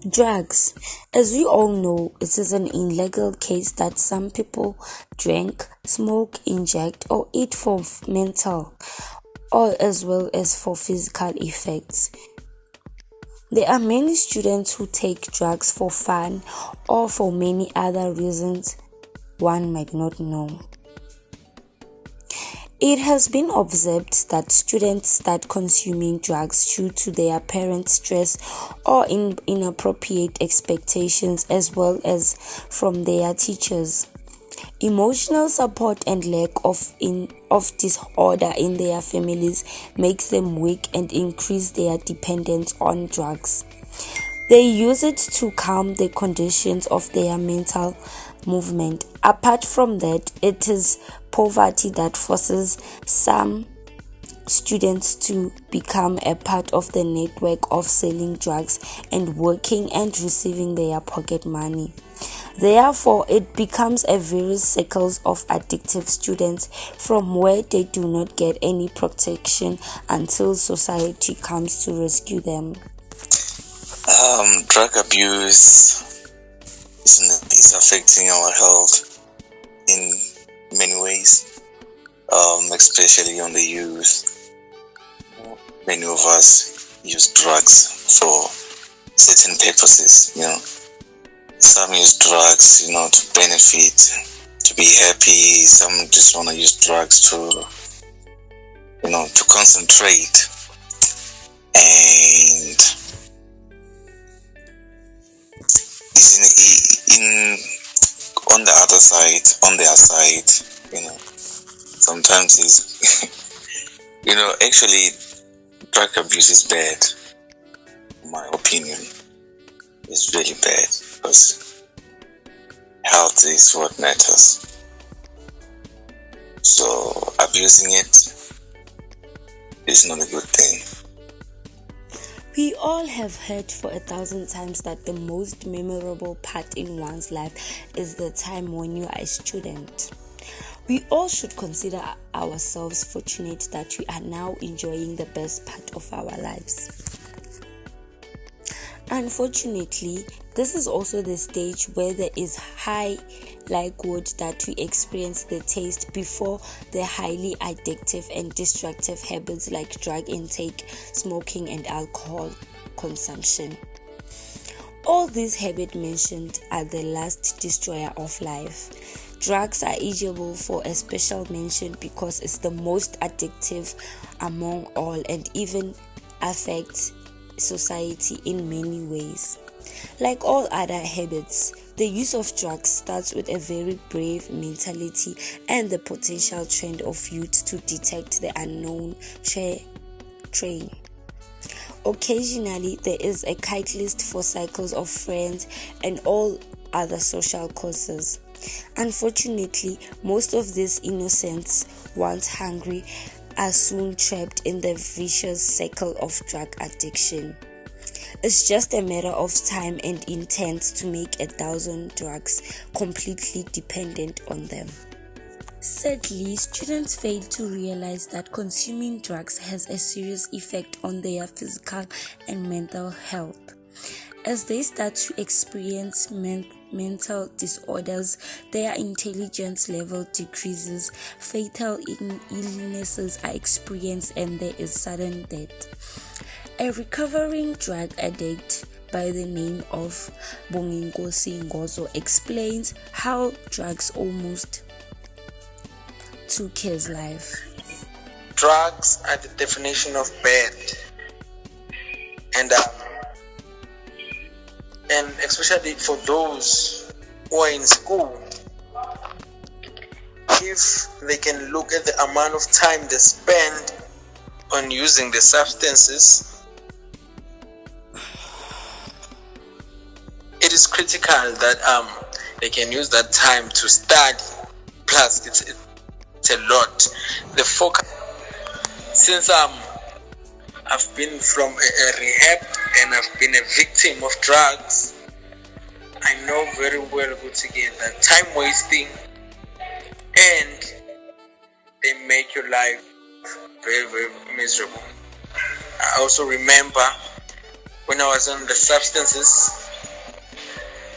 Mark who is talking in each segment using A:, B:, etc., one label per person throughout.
A: Drugs. As we all know, it is an illegal case that some people drink, smoke, inject, or eat for mental or as well as for physical effects. There are many students who take drugs for fun or for many other reasons one might not know. It has been observed that students start consuming drugs due to their parents' stress or inappropriate expectations, as well as from their teachers. Emotional support and lack of disorder in their families makes them weak and increase their dependence on drugs. They use it to calm the conditions of their mental movement. Apart from that, it is poverty that forces some students to become a part of the network of selling drugs and working and receiving their pocket money. Therefore, it becomes a vicious cycle of addictive students from where they do not get any protection until society comes to rescue them.
B: Drug abuse is affecting our health in many ways, especially on the youth. Many of us use drugs for certain purposes, Some use drugs, to benefit, to be happy. Some just want to use drugs to, to concentrate. And in on the other side, on their side, sometimes it's, actually drug abuse is bad. In my opinion, it's really bad because health is what matters. So abusing it is not a good thing.
A: We all have heard for 1,000 times that the most memorable part in one's life is the time when you are a student. We all should consider ourselves fortunate that we are now enjoying the best part of our lives. Unfortunately, this is also the stage where there is high likelihood that we experience the taste before the highly addictive and destructive habits like drug intake, smoking, and alcohol consumption. All these habits mentioned are the last destroyer of life. Drugs are eligible for a special mention because it's the most addictive among all and even affects society in many ways. Like all other habits, the use of drugs starts with a very brave mentality and the potential trend of youth to detect the unknown train. Occasionally, there is a catalyst for cycles of friends and all other social causes. Unfortunately, most of these innocents, once hungry, are soon trapped in the vicious cycle of drug addiction. It's just a matter of time and intent to make 1,000 drugs completely dependent on them. Sadly, students fail to realize that consuming drugs has a serious effect on their physical and mental health. As they start to experience mental disorders, their intelligence level decreases, fatal illnesses are experienced, and there is sudden death. A recovering drug addict by the name of Bonginkosi Ngozo explains how drugs almost took his life.
C: Drugs are the definition of bad, and especially for those who are in school, if they can look at the amount of time they spend on using the substances, it is critical that they can use that time to study. Plus, it's a lot. The focus, since I've been from a rehab and I've been a victim of drugs, I know very well that time wasting and they make your life very, very miserable. I also remember when I was on the substances,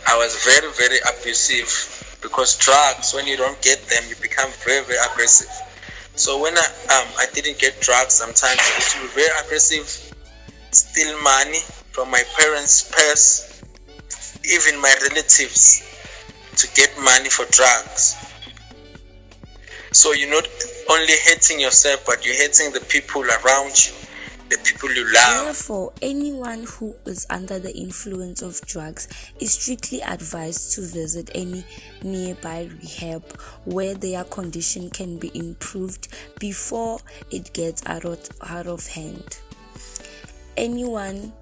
C: I was very, very abusive, because drugs, when you don't get them, you become very, very aggressive. So when I didn't get drugs, sometimes I used to be very aggressive, steal money from my parents' purse, even my relatives, to get money for drugs. So you're not only hating yourself, but you're hating the people around you, the people you love.
A: Therefore, anyone who is under the influence of drugs is strictly advised to visit any nearby rehab where their condition can be improved before it gets out of hand. Anyone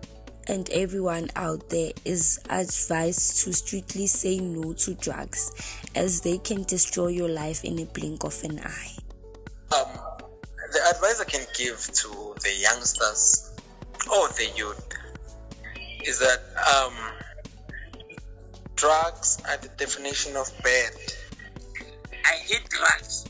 A: and everyone out there is advised to strictly say no to drugs, as they can destroy your life in a blink of an eye.
C: The advice I can give to the youngsters or the youth is that drugs are the definition of bad. I hate drugs.